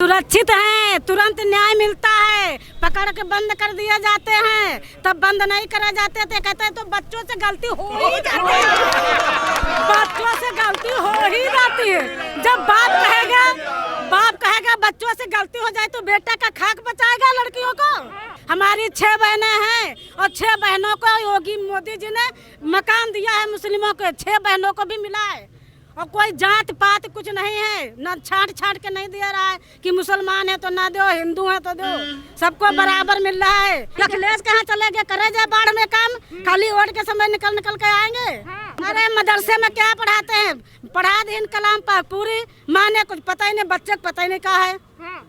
सुरक्षित हैं, तुरंत न्याय मिलता है। पकड़ के बंद कर दिए जाते हैं, तब बंद नहीं करे जाते थे। कहते हैं तो बच्चों से गलती हो ही जाती है, बच्चों से गलती हो ही जाती है। जब बाप कहेगा बच्चों से गलती हो जाए तो बेटा का खाक बचाएगा लड़कियों को। हमारी 6 बहनें हैं और 6 बहनों को योगी मोदी जी ने मकान दिया है। मुस्लिमों के 6 बहनों को भी मिला है और कोई जात पात कुछ नहीं है, न छाट के नहीं दे रहा है कि मुसलमान है तो ना दो, हिंदू है तो दो, सबको बराबर मिल रहा है। अखिलेश कहाँ चले गए, करे जाए बाढ़ में काम, खाली वोट के समय निकल के आएंगे। अरे मदरसे में क्या पढ़ाते हैं, पढ़ा दिन कलाम पाक पूरी, माँ ने कुछ पता ही नहीं, बच्चे को पता ही नहीं कहा है।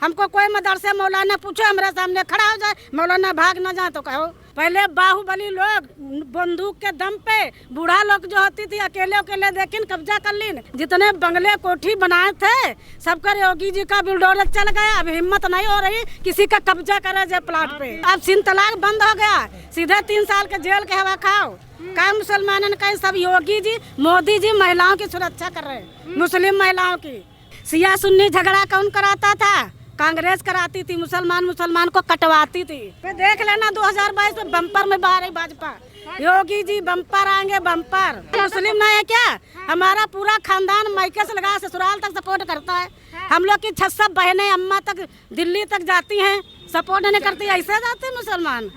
हमको कोई मदरसे मौलाना पूछे हमारे सामने खड़ा हो जाए, मौलाना भाग न जाए तो कहो। पहले बाहुबली लोग बंदूक के दम पे, बूढ़ा लोग जो होती थी अकेले लेकिन कब्जा कर ली। जितने बंगले कोठी बनाए थे सबका योगी जी का बुलडोजर चल गया। अब हिम्मत नहीं हो रही किसी का कब्जा करे जाए प्लाट पे। अब 3 तलाक बंद हो गया, सीधे 3 साल के जेल के हवा खाओ। क्या मुसलमानों ने कहीं, सब योगी जी मोदी जी महिलाओं की सुरक्षा कर रहे हैं, मुस्लिम महिलाओं की। सिया सुन्नी झगड़ा कौन कराता था, कांग्रेस कराती थी, मुसलमान को कटवाती थी। फिर देख लेना 2022 में बम्पर में बाहर भाजपा, योगी जी बम्पर आएंगे बम्पर। मुस्लिम नहीं है क्या, हमारा पूरा खानदान मायके से लगा ससुराल तक सपोर्ट करता है। हम लोग की 6 बहनें अम्मा तक दिल्ली तक जाती हैं, सपोर्ट नहीं करती, ऐसे जाते मुसलमान।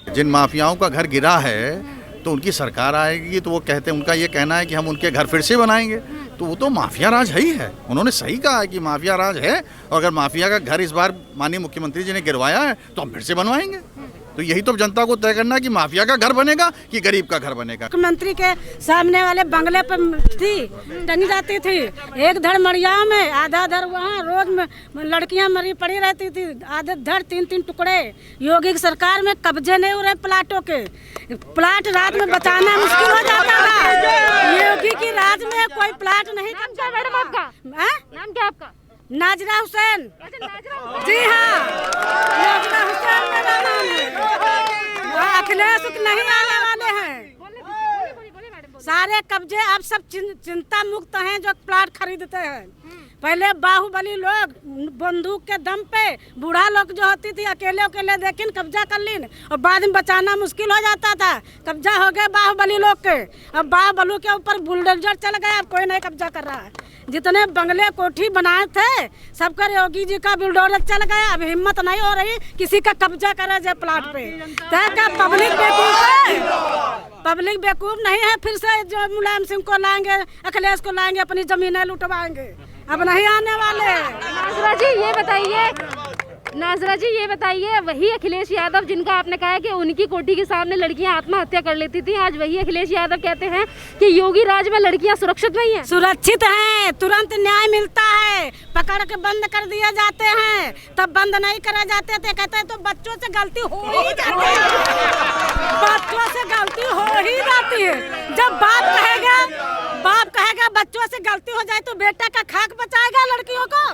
जिन माफियाओं का घर गिरा है तो उनकी सरकार आएगी तो वो कहते हैं, उनका ये कहना है कि हम उनके घर फिर से बनाएंगे। तो वो तो माफिया राज है ही है, उन्होंने सही कहा है कि माफिया राज है। और अगर माफिया का घर इस बार माननीय मुख्यमंत्री जी ने गिरवाया है तो हम फिर से बनवाएंगे। तो यही तो जनता को तय करना है कि माफिया का घर बनेगा कि गरीब का घर बनेगा। मुख्यमंत्री के सामने वाले बंगले पर थी टंगी जाती थी, एक धड़ मरिया में, आधा धड़ वहाँ, रोज में लड़कियां मरी पड़ी रहती थी, आधे धड़ 3-3 टुकड़े। योगी की सरकार में कब्जे नहीं हो रहे प्लाटों के, प्लाट रात में बचाना मुश्किल हो जाता था। योगी की राज में कोई प्लाट नहीं। नाम क्या मैडम आपका? नाम क्या आपका? नाजरा हुसैन। जी हाँ, नाजरा हुसैन मेरा नाम है। अखिलेश नहीं आने वाले हैं, सारे कब्जे अब सब चिंता मुक्त हैं जो प्लाट खरीदते हैं। पहले बाहुबली लोग बंदूक के दम पे, बूढ़ा लोग जो होती थी अकेले लेकिन कब्जा कर ली और बाद में बचाना मुश्किल हो जाता था। कब्जा हो गए बाहुबली लोग के, अब बाहुबली के ऊपर बुलडोजर चल गया, अब कोई नहीं कब्जा कर रहा है। जितने बंगले कोठी बनाए थे सबका योगी जी का बुलडोजर चल गया। अब हिम्मत नहीं हो रही किसी का कब्जा करे जाए प्लाट पे। क्या पब्लिक बेवकूफ है, पब्लिक बेवकूफ नहीं है। फिर से जो मुलायम सिंह को लाएंगे, अखिलेश को लाएंगे, अपनी जमीनें लुटवाएंगे, अब नहीं आने वाले। नाजरा जी ये बताइए, वही अखिलेश यादव जिनका आपने कहा कि उनकी कोठी के सामने लड़कियां आत्महत्या कर लेती थी, आज वही अखिलेश यादव कहते हैं कि योगी राज में लड़कियां सुरक्षित नहीं है। सुरक्षित हैं, तुरंत न्याय मिलता है। पकड़ के बंद कर दिए जाते हैं, तब बंद नहीं करे जाते थे। कहते हैं तो बच्चों से गलती हो ही जाती है, बच्चों से गलती हो ही जाती है। जब बाप कहेगा बच्चों से गलती हो जाए तो बेटा का खाक बचाएगा लड़कियों को।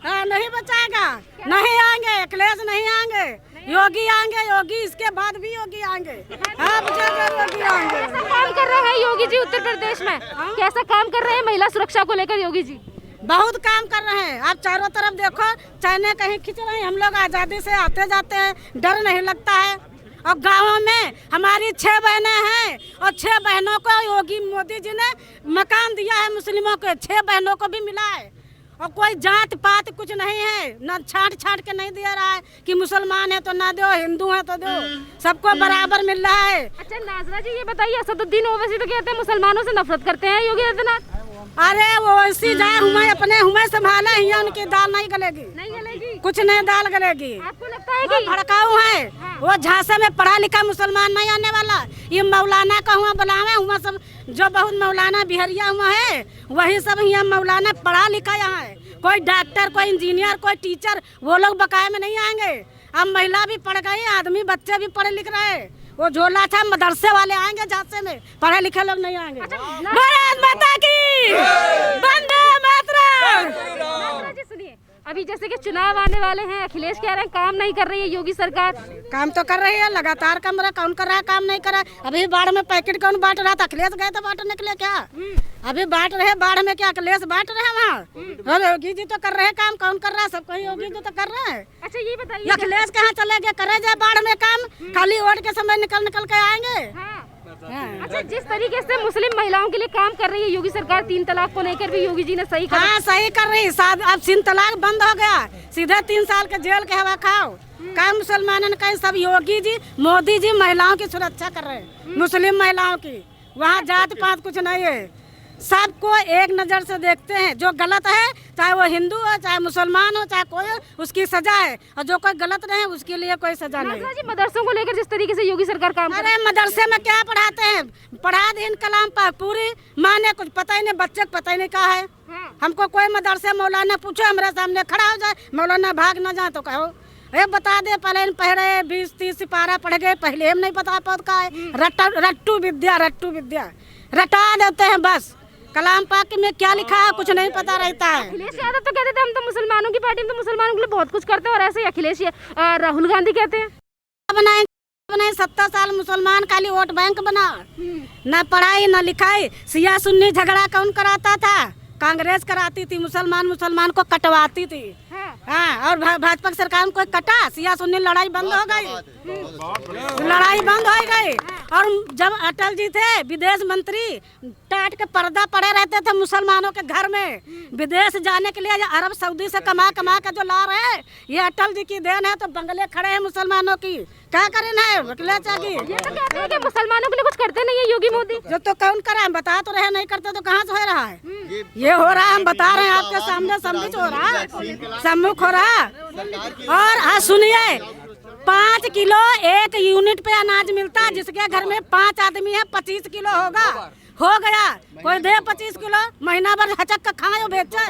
हाँ, नहीं बचाएगा, नहीं आएंगे, अखिलेश नहीं आएंगे, योगी आएंगे, योगी इसके बाद भी योगी आएंगे। हाँ, योगी आएंगे। कैसा काम कर रहे हैं योगी जी उत्तर प्रदेश में? कैसा काम कर रहे हैं महिला सुरक्षा को लेकर योगी जी? बहुत काम कर रहे हैं। आप चारों तरफ देखो, चाइने कहीं खींच रहे हैं, हम लोग आजादी से आते जाते हैं, डर नहीं लगता है। और गाँवों में हमारी 6 बहनें हैं और 6 बहनों को योगी मोदी जी ने मकान दिया है। मुस्लिमों के 6 बहनों को भी मिला है और कोई जात पात कुछ नहीं है, न छाट के नहीं दे रहा है कि मुसलमान है तो ना दो, हिंदू है तो दो, सबको बराबर मिल रहा है। अच्छा नाजरा जी ये बताइए, असदुद्दीन ओवैसी तो कहते हैं मुसलमानों से नफरत करते हैं योगी आदित्यनाथ। अरे वो ऐसी जाए, हुमायूं संभाले ही, उनकी दाल नहीं गलेगी, कुछ नहीं दाल गलेगी। आपको लगता है कि भड़काऊ है? वो झांसे में पढ़ा लिखा मुसलमान नहीं आने वाला। ये मौलाना का हुआ बुलावे हुआ, सब जो बहुत मौलाना बिहरिया हुआ है वही सब यहाँ मौलाना पढ़ा लिखा यहाँ है। कोई डॉक्टर, कोई इंजीनियर, कोई टीचर, वो लोग बकाये में नहीं आएंगे। अब महिला भी पढ़ गई, आदमी बच्चे भी पढ़े लिख रहे। वो झोला था मदरसे वाले आएंगे झांसे में, पढ़े लिखे लोग नहीं आएंगे। भारत माता की वंदे मातरम। नाजरा जी सुनिए, अभी जैसे कि चुनाव आने वाले हैं, अखिलेश कह रहे हैं काम नहीं कर रही है योगी सरकार। काम तो कर रही है, लगातार कम रहा, कौन कर रहा है, काम नहीं कर रहा है। अभी बाढ़ में पैकेट कौन बांट रहा था? अखिलेश गए तो बांटने के लिए क्या? अभी बांट रहे बाढ़ में, क्या अखिलेश बांट रहे वहाँ? और योगी जी तो कर रहे हैं काम, कौन कर रहा है? सब कोई योगी जी तो कर रहे हैं। अच्छा ये बताइए, अखिलेश कहाँ चले गए? करे जाए बाढ़ में काम, खाली वोट के समय निकल के आएंगे। अच्छा जिस तरीके से मुस्लिम महिलाओं के लिए काम कर रही है योगी सरकार, 3 तलाक को लेकर भी योगी जी ने सही कहा। हाँ सही कर रही। अब 3 तलाक बंद हो गया, सीधे 3 साल के जेल के हवा खाओ। क्या मुसलमानों ने कहीं? सब योगी जी मोदी जी महिलाओं की सुरक्षा कर रहे हैं, मुस्लिम महिलाओं की। वहाँ जात पात कुछ नहीं है, सबको एक नज़र से देखते हैं। जो गलत है, चाहे वो हिंदू हो, चाहे मुसलमान हो, चाहे कोई हो, उसकी सजा है। और जो कोई गलत नहीं, उसके लिए कोई सजा नहीं। जी मदरसों को लेकर जिस तरीके से योगी सरकार काम कर रही है। अरे मदरसे में क्या पढ़ाते हैं? पढ़ा दी कलाम पाक पूरी, माँ ने कुछ पता ही नहीं, बच्चे को पता ही नहीं कहा है। हमको कोई मदरसे मौलाना पूछे, हमारे सामने खड़ा हो जाए, मौलाना भाग ना जाए तो कहो ये बता दे। पहले पढ़े 20-30 सिपारा पढ़ गए, पहले हम नहीं पता पद का है। रट्टू विद्या रटा देते हैं बस। कलाम पाक में क्या लिखा है कुछ नहीं पता रहता है। अखिलेश यादव तो कहते थे हम तो मुसलमानों की पार्टी, हम तो मुसलमानों के लिए बहुत कुछ करते हैं, और ऐसे ही अखिलेश राहुल गांधी कहते हैं बनाए 70 साल मुसलमान खाली वोट बैंक बना, न पढ़ाई न लिखाई। सिया सुन्नी झगड़ा कौन कराता था? कांग्रेस कराती थी, मुसलमान को कटवाती थी। हाँ, और भाजपा की सरकार में कोई कटा? सिया सुन्नी लड़ाई बंद हो गई, लड़ाई बंद हो गई। और जब अटल जी थे विदेश मंत्री, टाट के पर्दा पड़े रहते थे मुसलमानों के घर में। विदेश जाने के लिए अरब सऊदी से कमा के जो ला रहे हैं, ये अटल जी की देन है। तो बंगले खड़े हैं मुसलमानों की, क्या करें ना? ये तो कहते हैं कि मुसलमानों के लिए कुछ करते नहीं है योगी मोदी। जो तो कौन करा? हम बता तो रहे, नहीं करते तो कहाँ से हो रहा है? ये हो रहा है, हम बता रहे हैं आपके सामने, सम्मुख हो रहा है, सम्मुख हो रहा। और हाँ सुनिए, 5 किलो 1 यूनिट पे अनाज मिलता है। जिसके घर में 5 आदमी है 25 किलो होगा, हो गया। कोई दे 25 किलो, महीना भर हचक का खाए और बेचे।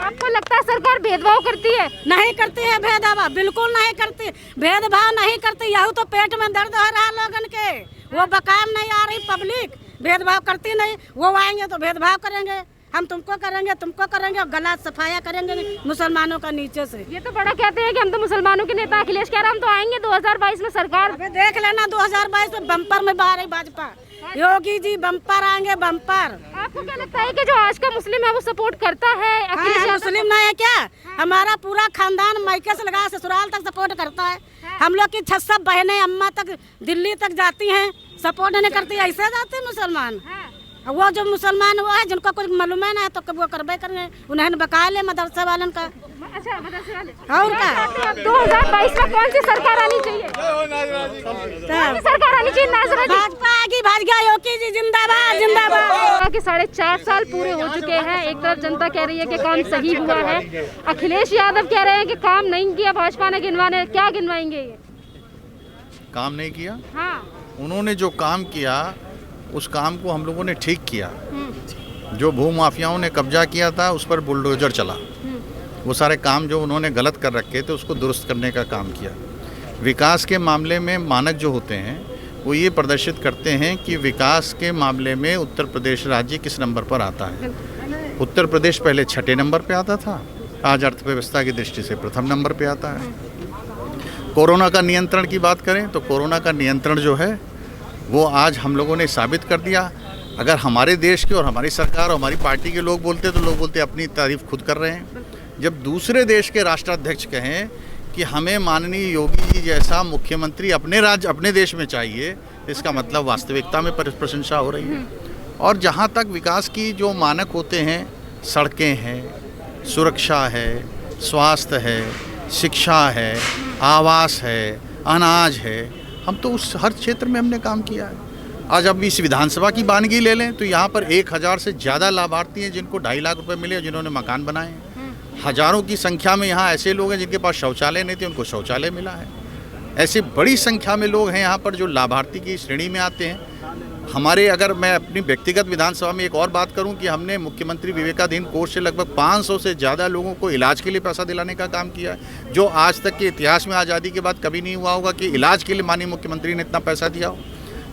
आपको लगता है सरकार भेदभाव करती है? नहीं करती है भेदभाव, बिल्कुल नहीं करती, भेदभाव नहीं करती। यहू तो पेट में दर्द हो रहा है लोगन के, वो बकाम नहीं आ रही पब्लिक, भेदभाव करती नहीं। वो आएंगे तो भेदभाव करेंगे, हम तुमको करेंगे और गला सफाया करेंगे मुसलमानों का नीचे से। ये तो बड़ा कहते हैं कि हम तो मुसलमानों के नेता। अखिलेश कह रहा हम तो आएंगे 2022 में सरकार। देख लेना 2022 में बम्पर में बाहर है भाजपा, योगी जी बम्पर आएंगे, बम्पर। आपको क्या लगता है कि जो आज का मुस्लिम है वो सपोर्ट करता है अखिलेश यादव? मुस्लिम नहीं है क्या? हमारा पूरा खानदान मायके से लगा ससुराल तक सपोर्ट करता है। हम लोग की 6 बहनें अम्मा तक दिल्ली तक जाती हैं, सपोर्ट नहीं करती, ऐसे जाते हैं मुसलमान। वो जो मुसलमान वो है जिनको कुछ मालूम है ना, तो वो करबे करेंगे, उन्हें बका ले मदरसे वालन का। अच्छा मदरसे वाले। और क्या 2022 में कौन सी सरकार आनी चाहिए? कौन सी सरकार आनी चाहिए? भाजपा आएगी, भाजपा योगी जी जिंदाबाद। कि 4.5 साल पूरे हो चुके हैं, एक तरफ जनता कह रही है कि काम सही हुआ है, अखिलेश यादव कह रहे हैं कि काम नहीं किया भाजपा ने, गिनवाने क्या गिनवाएंगे? ये काम नहीं किया। हाँ, उन्होंने जो काम किया उस काम को हम लोगों ने ठीक किया। जो भू माफियाओं ने कब्जा किया था उस पर बुलडोजर चला, वो सारे काम जो उन्होंने गलत कर रखे थे उसको दुरुस्त करने का काम किया। विकास के मामले में मानक जो होते हैं वो ये प्रदर्शित करते हैं कि विकास के मामले में उत्तर प्रदेश राज्य किस नंबर पर आता है। उत्तर प्रदेश पहले 6ठे नंबर पे आता था, आज अर्थव्यवस्था की दृष्टि से प्रथम नंबर पे आता है। कोरोना का नियंत्रण की बात करें तो कोरोना का नियंत्रण जो है वो आज हम लोगों ने साबित कर दिया। अगर हमारे देश के और हमारी सरकार और हमारी पार्टी के लोग बोलते तो लोग बोलते अपनी तारीफ खुद कर रहे हैं। जब दूसरे देश के राष्ट्राध्यक्ष कहें कि हमें माननीय योगी जी जैसा मुख्यमंत्री अपने राज्य अपने देश में चाहिए, इसका मतलब वास्तविकता में प्रशंसा हो रही है। और जहाँ तक विकास की जो मानक होते हैं, सड़कें हैं, सुरक्षा है, स्वास्थ्य है, शिक्षा है, आवास है, अनाज है, हम तो उस हर क्षेत्र में हमने काम किया है। आज अब इस विधानसभा की वानगी ले लें तो यहाँ पर 1000 से ज़्यादा लाभार्थी हैं जिनको 2.5 लाख रुपए मिले, जिन्होंने मकान बनाए हैं। हजारों की संख्या में यहाँ ऐसे लोग हैं जिनके पास शौचालय नहीं थे, उनको शौचालय मिला है। ऐसे बड़ी संख्या में लोग हैं यहाँ पर जो लाभार्थी की श्रेणी में आते हैं। हमारे अगर मैं अपनी व्यक्तिगत विधानसभा में एक और बात करूं कि हमने मुख्यमंत्री विवेकाधीन कोष से लगभग 500 से ज़्यादा लोगों को इलाज के लिए पैसा दिलाने का काम किया है, जो आज तक के इतिहास में आज़ादी के बाद कभी नहीं हुआ होगा कि इलाज के लिए माननीय मुख्यमंत्री ने इतना पैसा दिया हो।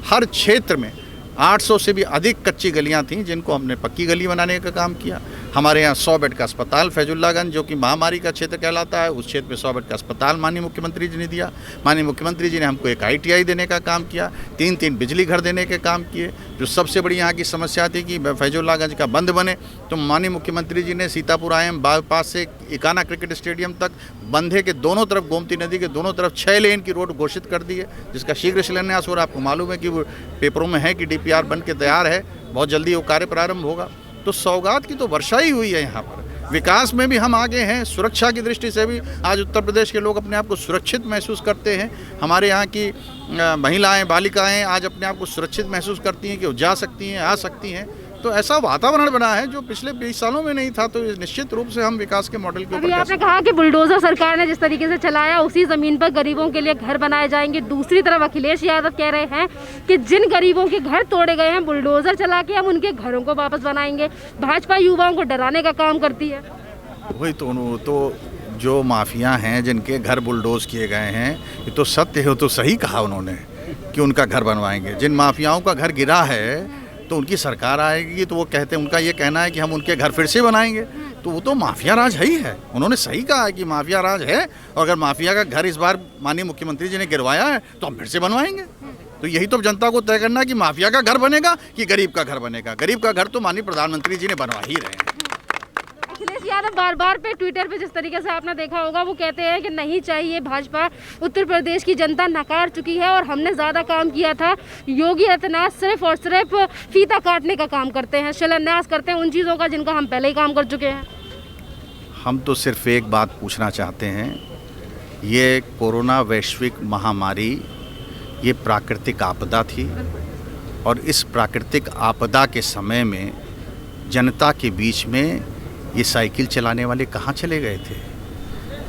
हर क्षेत्र में 800 से भी अधिक कच्ची गलियां थीं जिनको हमने पक्की गली बनाने का काम किया। हमारे यहाँ 100 बेड का अस्पताल फैजुल्लागंज जो कि महामारी का क्षेत्र कहलाता है, उस क्षेत्र में 100 बेड का अस्पताल माननीय मुख्यमंत्री जी ने दिया। माननीय मुख्यमंत्री जी ने हमको एक ITI देने का काम किया, 3 बिजली घर देने के काम किए। जो सबसे बड़ी यहाँ की समस्या थी कि फैजुल्लागंज का बंद बने, तो माननीय मुख्यमंत्री जी ने सीतापुर IIM बाईपास से इकाना क्रिकेट स्टेडियम तक बंधे के दोनों तरफ, गोमती नदी के दोनों तरफ 6 लेन की रोड घोषित कर दी है, जिसका शीघ्र शिलान्यास हो रहा है। आपको मालूम है कि वो पेपरों में है कि DPR बन के तैयार है, बहुत जल्दी वो कार्य प्रारंभ होगा। तो सौगात की तो वर्षा ही हुई है यहाँ पर। विकास में भी हम आगे हैं, सुरक्षा की दृष्टि से भी आज उत्तर प्रदेश के लोग अपने आप को सुरक्षित महसूस करते हैं। हमारे यहाँ की महिलाएं, बालिकाएं आज अपने आप को सुरक्षित महसूस करती हैं कि वो जा सकती हैं, आ सकती हैं। तो ऐसा वातावरण बना है जो पिछले 20 सालों में नहीं था। तो निश्चित रूप से हम विकास के मॉडल के अभी ऊपर आपने कहा कि बुलडोजर सरकार ने जिस तरीके से चलाया, उसी जमीन पर गरीबों के लिए घर बनाए जाएंगे। दूसरी तरफ अखिलेश यादव कह रहे हैं कि जिन गरीबों के घर तोड़े गए हैं, बुलडोजर चला के हम उनके घरों को वापस बनाएंगे। भाजपा युवाओं को डराने का काम करती है। वही तो जो माफिया हैं जिनके घर बुलडोज किए गए हैं, ये तो सत्य है, तो सही कहा उन्होंने कि उनका घर बनवाएंगे। जिन माफियाओं का घर गिरा है तो उनकी सरकार आएगी, तो वो कहते हैं, उनका ये कहना है कि हम उनके घर फिर से बनाएंगे। तो वो तो माफिया राज है ही है। उन्होंने सही कहा है कि माफिया राज है, और अगर माफिया का घर इस बार माननीय मुख्यमंत्री जी ने गिरवाया है तो हम फिर से बनवाएंगे। तो यही तो जनता को तय करना है कि माफिया का घर बनेगा कि गरीब का घर बनेगा। गरीब का घर तो माननीय प्रधानमंत्री जी ने बनवा ही रहे हैं। अखिलेश यादव बार बार पे ट्विटर पे जिस तरीके से आपने देखा होगा, वो कहते हैं कि नहीं चाहिए भाजपा, उत्तर प्रदेश की जनता नकार चुकी है और हमने ज़्यादा काम किया था। योगी आदित्यनाथ सिर्फ और सिर्फ फीता काटने का काम करते हैं, शिलान्यास करते हैं उन चीज़ों का जिनका हम पहले ही काम कर चुके हैं। हम तो सिर्फ एक बात पूछना चाहते हैं, ये कोरोना वैश्विक महामारी ये प्राकृतिक आपदा थी, और इस प्राकृतिक आपदा के समय में जनता के बीच में ये साइकिल चलाने वाले कहाँ चले गए थे?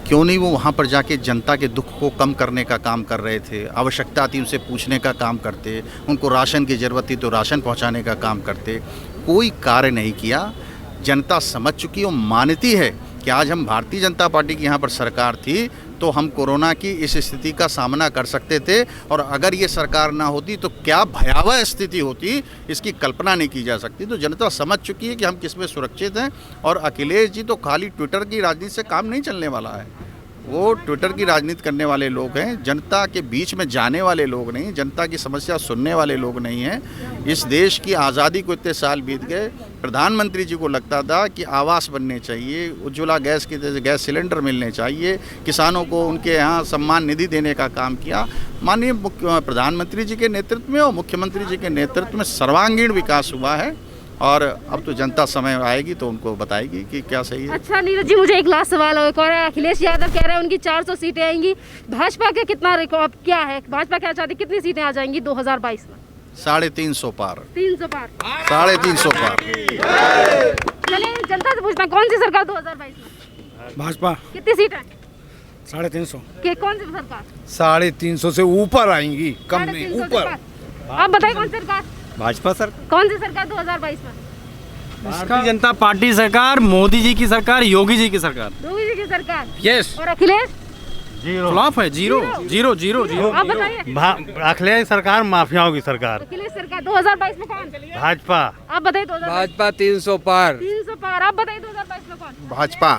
क्यों नहीं वो वहाँ पर जाके जनता के दुख को कम करने का काम कर रहे थे? आवश्यकता थी उनसे पूछने का काम करते, उनको राशन की ज़रूरत थी तो राशन पहुँचाने का काम करते। कोई कार्य नहीं किया। जनता समझ चुकी और मानती है कि आज हम भारतीय जनता पार्टी की यहाँ पर सरकार थी तो हम कोरोना की इस स्थिति का सामना कर सकते थे, और अगर ये सरकार ना होती तो क्या भयावह स्थिति होती, इसकी कल्पना नहीं की जा सकती। तो जनता समझ चुकी है कि हम किस में सुरक्षित हैं। और अखिलेश जी तो खाली ट्विटर की राजनीति से काम नहीं चलने वाला है, वो ट्विटर की राजनीति करने वाले लोग हैं, जनता के बीच में जाने वाले लोग नहीं, जनता की समस्या सुनने वाले लोग नहीं हैं। इस देश की आज़ादी को इतने साल बीत गए, प्रधानमंत्री जी को लगता था कि आवास बनने चाहिए, उज्ज्वला गैस की गैस सिलेंडर मिलने चाहिए, किसानों को उनके यहाँ सम्मान निधि देने का काम किया। माननीय प्रधानमंत्री जी के नेतृत्व में और मुख्यमंत्री जी के नेतृत्व में सर्वांगीण विकास हुआ है, और अब तो जनता समय आएगी तो उनको बताएगी कि क्या सही है। अच्छा नीरज जी, मुझे एक लास्ट सवाल और अखिलेश यादव कह रहे हैं उनकी 400 सीटें आएंगी। भाजपा का कितना रिकॉर्ड क्या है? भाजपा क्या चाहती, कितनी सीटें आ जाएंगी 2022 में? 350 पार। 300 पार। 350 पार। चलिए जनता से पूछता, कौन सी सरकार 2022 में? भाजपा। कितनी सीट है? 350। कौन सी सरकार? 350 से ऊपर आएंगी, कम नहीं, 350 से ऊपर। पार। आप बताइए कौन सी सरकार? भाजपा सर। कौन सी सरकार 2022 में? भारतीय जनता पार्टी सरकार, मोदी जी की सरकार, योगी जी की सरकार। योगी जी की सरकार। यस। और अखिलेश? फ्लॉप है, जीरो जीरो जीरो जीरो। आप बताइए। अखिलेश सरकार माफियाओं की सरकार। अखिलेश सरकार 2022 में कौन? भाजपा। आप बताइए 2022। भाजपा 300 पार। 300 पार। आप बताइए 2022 में कौन? भाजपा।